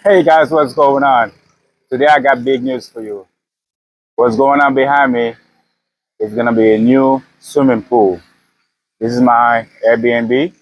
Hey guys, what's going on? Today I got big news for you. What's going on behind me is gonna be a new swimming pool. This is my Airbnb.